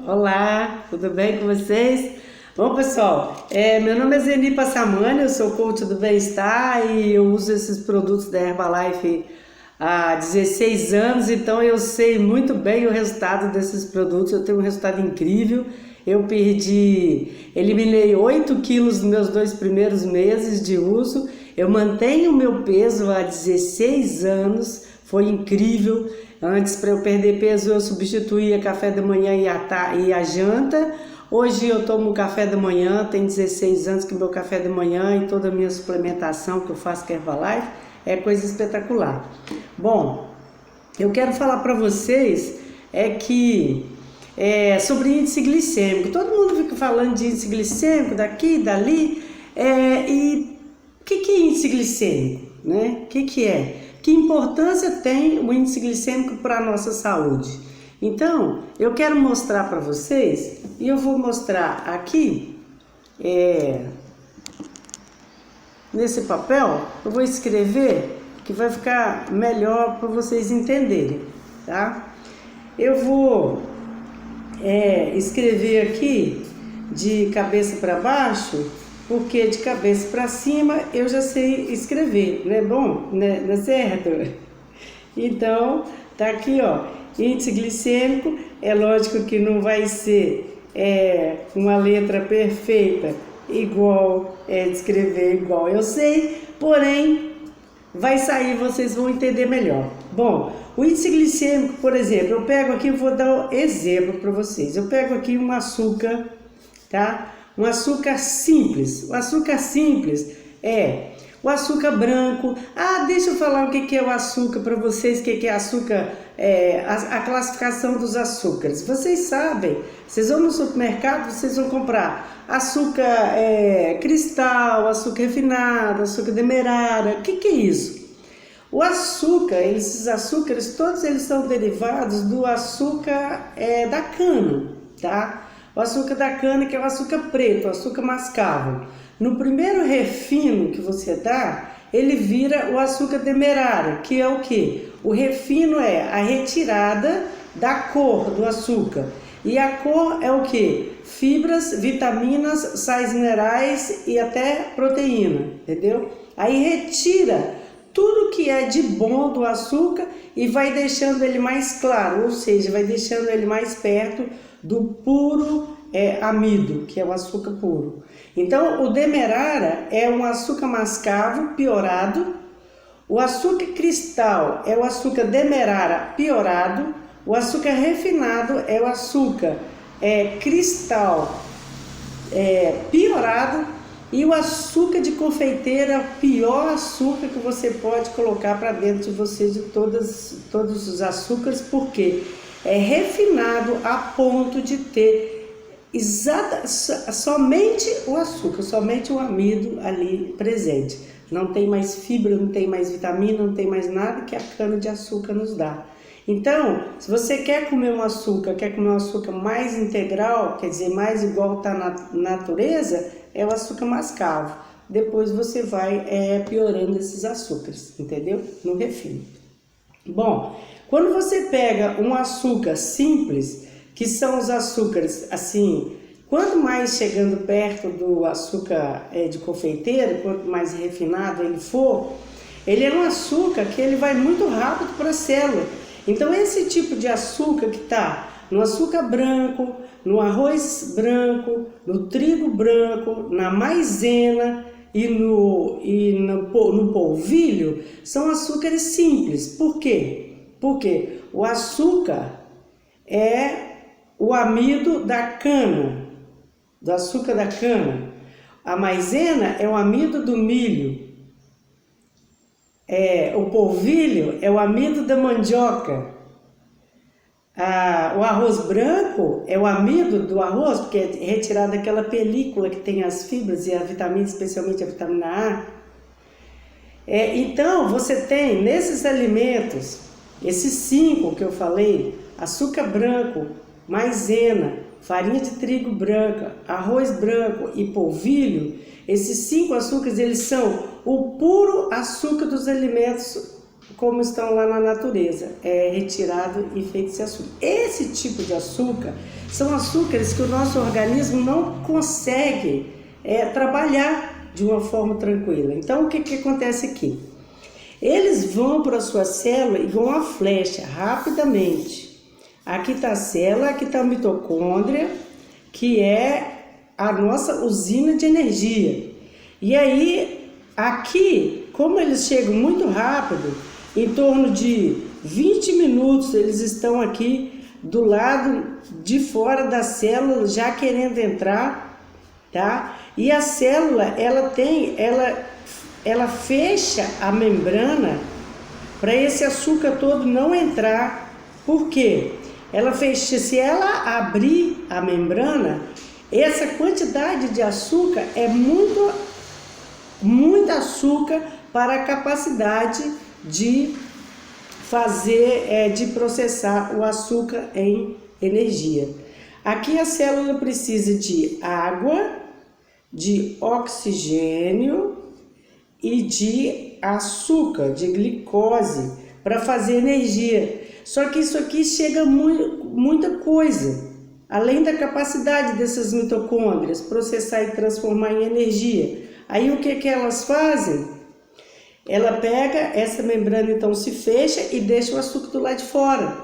Olá, tudo bem com vocês? Bom, pessoal, meu nome é Zeni Passamani, eu sou coach do bem-estar e eu uso esses produtos da Herbalife há 16 anos, então eu sei muito bem o resultado desses produtos, eu tenho um resultado incrível. Eu eliminei 8 quilos nos meus 2 primeiros meses de uso, eu mantenho o meu peso há 16 anos, foi incrível. Antes, para eu perder peso, eu substituía café da manhã e a janta. Hoje eu tomo café da manhã, tem 16 anos que meu café da manhã e toda a minha suplementação que eu faço com a Herbalife é coisa espetacular. Bom, eu quero falar para vocês sobre índice glicêmico. Todo mundo fica falando de índice glicêmico daqui, dali, e o que é índice glicêmico, né? O que é? Que importância tem o índice glicêmico para a nossa saúde? Então, eu quero mostrar para vocês, e eu vou mostrar aqui, nesse papel, eu vou escrever, que vai ficar melhor para vocês entenderem, tá? Eu vou escrever aqui de cabeça para baixo, porque de cabeça para cima eu já sei escrever, não é bom? Não é certo? Então, tá aqui, ó, índice glicêmico, é lógico que não vai ser uma letra perfeita, igual, escrever igual eu sei, porém, vai sair, vocês vão entender melhor. Bom, o índice glicêmico, por exemplo, eu pego aqui, vou dar um exemplo para vocês, eu pego aqui um açúcar, tá? Um açúcar simples. O açúcar simples é o açúcar branco. Deixa eu falar o que é o açúcar para vocês, o que é açúcar, a classificação dos açúcares. Vocês sabem, vocês vão no supermercado, vocês vão comprar açúcar cristal, açúcar refinado, açúcar demerara. O que é isso? O açúcar, esses açúcares, todos eles são derivados do açúcar da cana, tá? O açúcar da cana, que é o açúcar preto, o açúcar mascavo. No primeiro refino que você dá, ele vira o açúcar demerara, que é o quê? O refino é a retirada da cor do açúcar. E a cor é o quê? Fibras, vitaminas, sais minerais e até proteína, entendeu? Aí retira tudo que é de bom do açúcar e vai deixando ele mais claro, ou seja, vai deixando ele mais perto do puro amido, que é o açúcar puro. Então, o demerara é um açúcar mascavo piorado, o açúcar cristal é o açúcar demerara piorado, o açúcar refinado é o açúcar cristal piorado, e o açúcar de confeiteira, o pior açúcar que você pode colocar para dentro de você, de todos os açúcares, porque é refinado a ponto de ter somente o açúcar, somente o amido ali presente. Não tem mais fibra, não tem mais vitamina, não tem mais nada que a cana-de-açúcar nos dá. Então, se você quer comer um açúcar mais integral, quer dizer, mais igual está na natureza, é o açúcar mascavo. Depois você vai piorando esses açúcares, entendeu? No refino. Bom, quando você pega um açúcar simples, que são os açúcares assim, quanto mais chegando perto do açúcar de confeiteiro, quanto mais refinado ele for, ele é um açúcar que ele vai muito rápido para a célula. Então esse tipo de açúcar que está no açúcar branco, no arroz branco, no trigo branco, na maisena e no polvilho, são açúcares simples. Por quê? Porque o açúcar é o amido da cana, do açúcar da cana. A maisena é o amido do milho. O polvilho é o amido da mandioca. O arroz branco é o amido do arroz, porque é retirado daquela película que tem as fibras e a vitamina, especialmente a vitamina A. Então, você tem nesses alimentos, esses 5 que eu falei, açúcar branco, maisena, farinha de trigo branca, arroz branco e polvilho, esses 5 açúcares, eles são o puro açúcar dos alimentos como estão lá na natureza, é retirado e feito esse açúcar. Esse tipo de açúcar são açúcares que o nosso organismo não consegue trabalhar de uma forma tranquila. Então, o que acontece aqui? Eles vão para a sua célula e vão a flecha, rapidamente. Aqui está a célula, aqui está a mitocôndria, que é a nossa usina de energia. E aí, aqui, como eles chegam muito rápido, em torno de 20 minutos eles estão aqui do lado de fora da célula, já querendo entrar, tá? E a célula, ela fecha a membrana para esse açúcar todo não entrar. Por quê? Ela fecha, se ela abrir a membrana, essa quantidade de açúcar é muito açúcar para a capacidade de fazer, de processar o açúcar em energia. Aqui a célula precisa de água, de oxigênio e de açúcar, de glicose, para fazer energia. Só que isso aqui chega muita coisa, além da capacidade dessas mitocôndrias processar e transformar em energia. Aí o que elas fazem? Ela pega essa membrana, então se fecha e deixa o açúcar do lado de fora.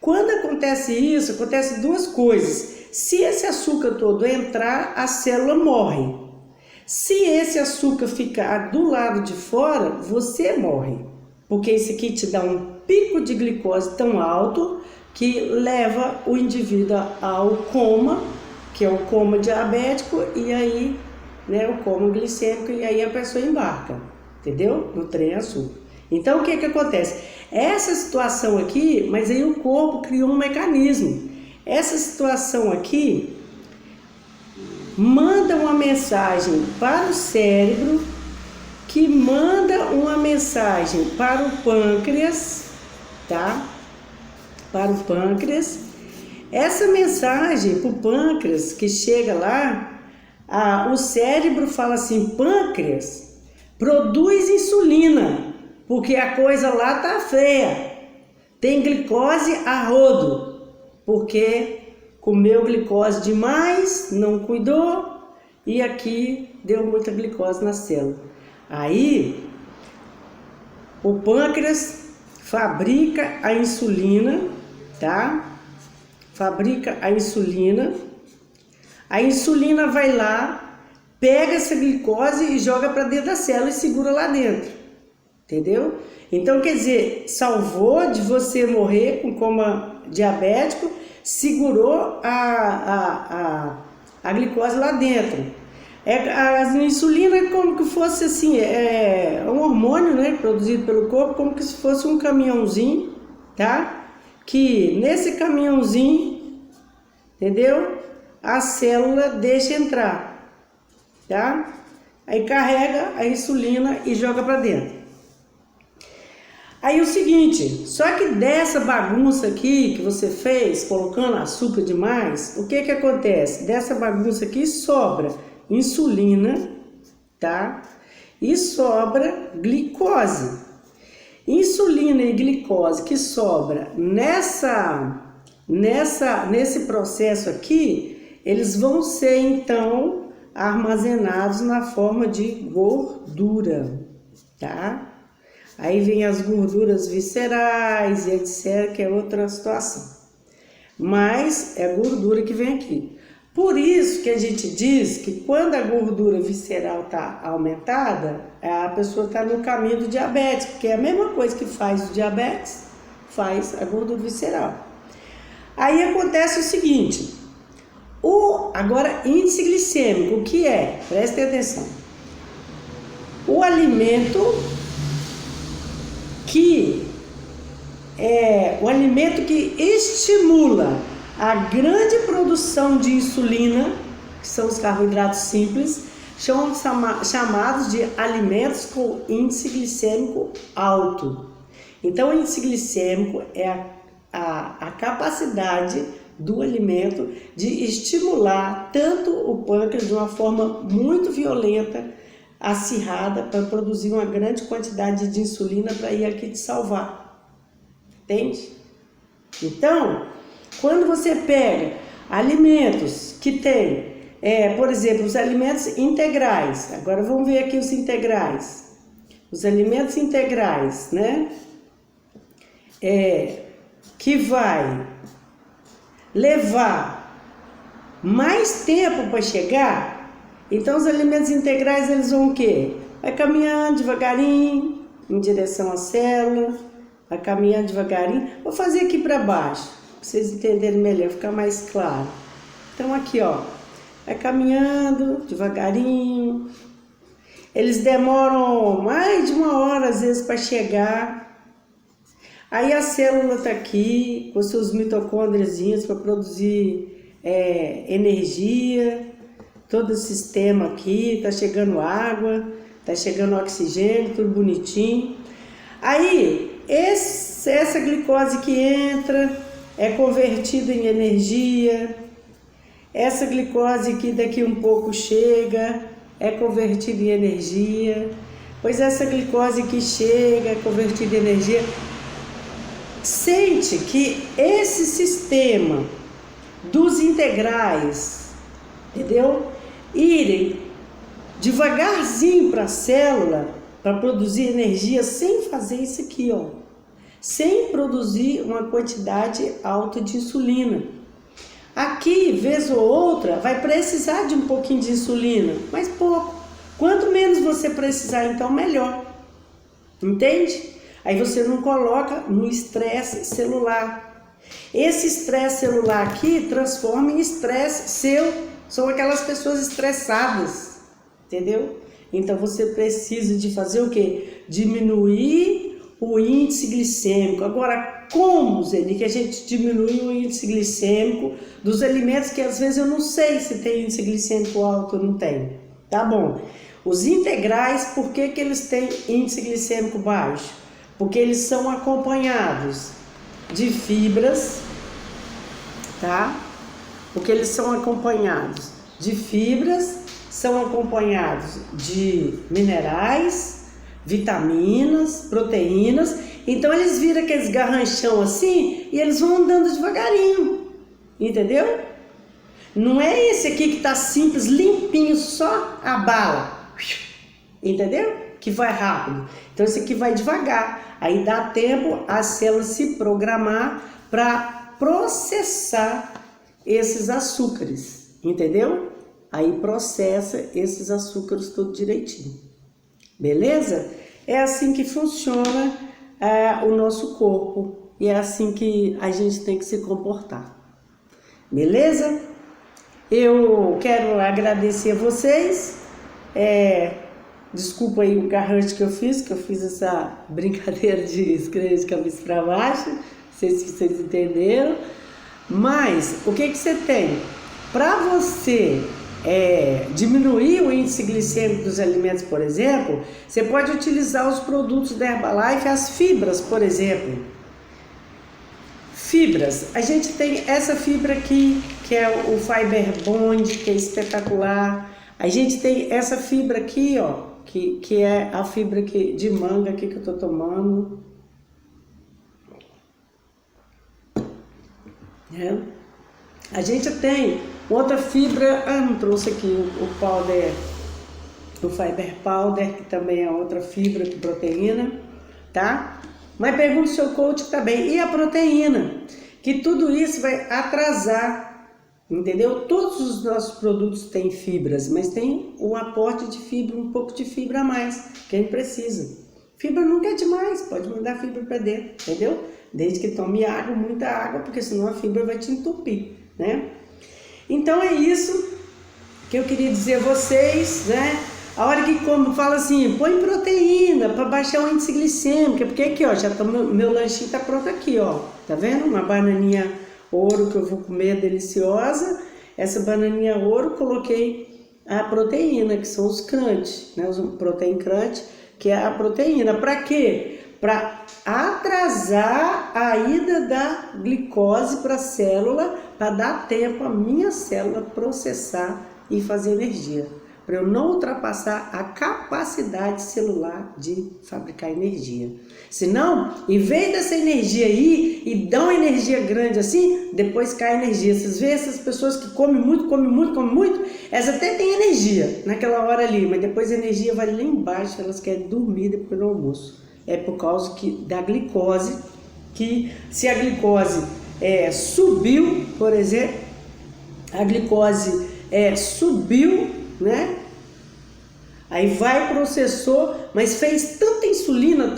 Quando acontece isso, acontece duas coisas. Se esse açúcar todo entrar, a célula morre. Se esse açúcar ficar do lado de fora, você morre. Porque isso aqui te dá um pico de glicose tão alto que leva o indivíduo ao coma, que é o coma diabético, e aí, o coma glicêmico, e aí a pessoa embarca, entendeu? No trem açúcar. Então, o que acontece? Essa situação aqui, mas aí o corpo criou um mecanismo. Essa situação aqui manda uma mensagem para o cérebro, que manda uma mensagem para o pâncreas, tá? Para o pâncreas. Essa mensagem para o pâncreas que chega lá, o cérebro fala assim: pâncreas, produz insulina, porque a coisa lá tá feia. Tem glicose a rodo, porque comeu glicose demais, não cuidou, e aqui deu muita glicose na célula. Aí, o pâncreas fabrica a insulina, tá? Fabrica a insulina vai lá, pega essa glicose e joga para dentro da célula e segura lá dentro, entendeu? Então, quer dizer, salvou de você morrer com coma diabético, segurou a glicose lá dentro. A insulina é como que fosse assim, é um hormônio, né, produzido pelo corpo, como que se fosse um caminhãozinho, tá? Que nesse caminhãozinho, entendeu? A célula deixa entrar, tá? Aí carrega a insulina e joga para dentro. Aí o seguinte, só que dessa bagunça aqui que você fez, colocando açúcar demais, o que acontece? Dessa bagunça aqui sobra insulina, tá? E sobra glicose. Insulina e glicose que sobra nesse processo aqui, eles vão ser então armazenados na forma de gordura, tá? Aí vem as gorduras viscerais e etc, que é outra situação. Mas é a gordura que vem aqui. Por isso que a gente diz que quando a gordura visceral está aumentada, a pessoa está no caminho do diabetes, porque é a mesma coisa que faz o diabetes, faz a gordura visceral. Aí acontece o seguinte, agora índice glicêmico, o que é? Prestem atenção. O alimento que estimula a grande produção de insulina, que são os carboidratos simples, são chamados de alimentos com índice glicêmico alto. Então, o índice glicêmico é a capacidade do alimento de estimular tanto o pâncreas de uma forma muito violenta, acirrada para produzir uma grande quantidade de insulina para ir aqui te salvar. Entende? Então, quando você pega alimentos que tem, por exemplo, os alimentos integrais. Agora vamos ver aqui os integrais. Os alimentos integrais, né? Que vai levar mais tempo para chegar. Então os alimentos integrais, eles vão o quê? Vai caminhando devagarinho em direção à célula, vai caminhando devagarinho. Vou fazer aqui para baixo, para vocês entenderem melhor, ficar mais claro. Então aqui, ó, vai caminhando devagarinho. Eles demoram mais de 1 hora às vezes para chegar. Aí a célula tá aqui com seus mitocôndriazinhos para produzir energia. Todo o sistema aqui, tá chegando água, tá chegando oxigênio, tudo bonitinho. Aí, essa glicose que entra é convertida em energia. Essa glicose que daqui um pouco chega é convertida em energia. Pois essa glicose que chega é convertida em energia. Sente que esse sistema dos integrais, entendeu? Irem devagarzinho para a célula para produzir energia sem fazer isso aqui, ó. Sem produzir uma quantidade alta de insulina. Aqui, vez ou outra, vai precisar de um pouquinho de insulina, mas pouco. Quanto menos você precisar, então melhor. Entende? Aí você não coloca no estresse celular. Esse estresse celular aqui transforma em estresse seu. São aquelas pessoas estressadas, entendeu? Então você precisa de fazer o quê? Diminuir o índice glicêmico. Agora, como, Zeni, que a gente diminui o índice glicêmico dos alimentos que às vezes eu não sei se tem índice glicêmico alto ou não tem? Tá bom. Os integrais, por que eles têm índice glicêmico baixo? Porque eles são acompanhados de fibras, tá? Porque eles são acompanhados de fibras, são acompanhados de minerais, vitaminas, proteínas. Então eles viram aqueles garranchão assim e eles vão andando devagarinho, entendeu? Não é esse aqui que tá simples, limpinho, só a bala, entendeu? Que vai rápido. Então esse aqui vai devagar, aí dá tempo a célula se programar para processar esses açúcares, entendeu? Aí processa esses açúcares tudo direitinho, beleza? É assim que funciona o nosso corpo e é assim que a gente tem que se comportar, beleza? Eu quero agradecer a vocês, desculpa aí o garrancho que eu fiz essa brincadeira de escrever de cabeça para baixo, não sei se vocês entenderam. Mas o que você tem? Para você diminuir o índice glicêmico dos alimentos, por exemplo, você pode utilizar os produtos da Herbalife, as fibras, por exemplo. Fibras, a gente tem essa fibra aqui, que é o Fiber Bond, que é espetacular. A gente tem essa fibra aqui, ó, que é a fibra de manga aqui que eu tô tomando. A gente tem outra fibra, não trouxe aqui o powder, o Fiber Powder, que também é outra fibra de proteína, tá? Mas pergunta o seu coach também, e a proteína? Que tudo isso vai atrasar, entendeu? Todos os nossos produtos têm fibras, mas tem um aporte de fibra, um pouco de fibra a mais, que a gente precisa. Fibra nunca é demais, pode mandar fibra para dentro, entendeu? Desde que tome água, muita água, porque senão a fibra vai te entupir, né? Então é isso que eu queria dizer a vocês, né? A hora que fala assim, põe proteína para baixar o índice glicêmico, porque aqui, ó, já tá, meu lanchinho tá pronto aqui, ó. Tá vendo? Uma bananinha ouro que eu vou comer, deliciosa. Essa bananinha ouro, coloquei a proteína, que são os crunch, né? Os protein crunch, que é a proteína. Para quê? Para atrasar a ida da glicose para a célula, para dar tempo a minha célula processar e fazer energia. para eu não ultrapassar a capacidade celular de fabricar energia. Senão, em vez dessa energia ir e dar uma energia grande assim, depois cai a energia. Vocês veem essas pessoas que comem muito, elas até têm energia naquela hora ali, mas depois a energia vai lá embaixo, elas querem dormir depois do almoço. É por causa da glicose, que se a glicose subiu, por exemplo, a glicose subiu, né? Aí vai o processor, mas fez tanta insulina,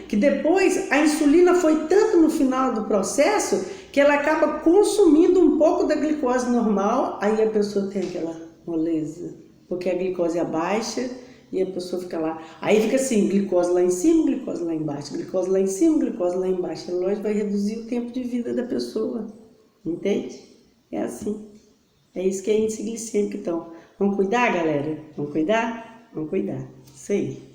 que depois a insulina foi tanto no final do processo que ela acaba consumindo um pouco da glicose normal, aí a pessoa tem aquela moleza, porque a glicose é baixa e a pessoa fica lá. Aí fica assim, glicose lá em cima, glicose lá embaixo, glicose lá em cima, glicose lá embaixo. A lógico vai reduzir o tempo de vida da pessoa, entende? É assim. É isso que é índice glicêmico, então. Vamos cuidar, galera? Vamos cuidar? Vamos cuidar. Isso aí.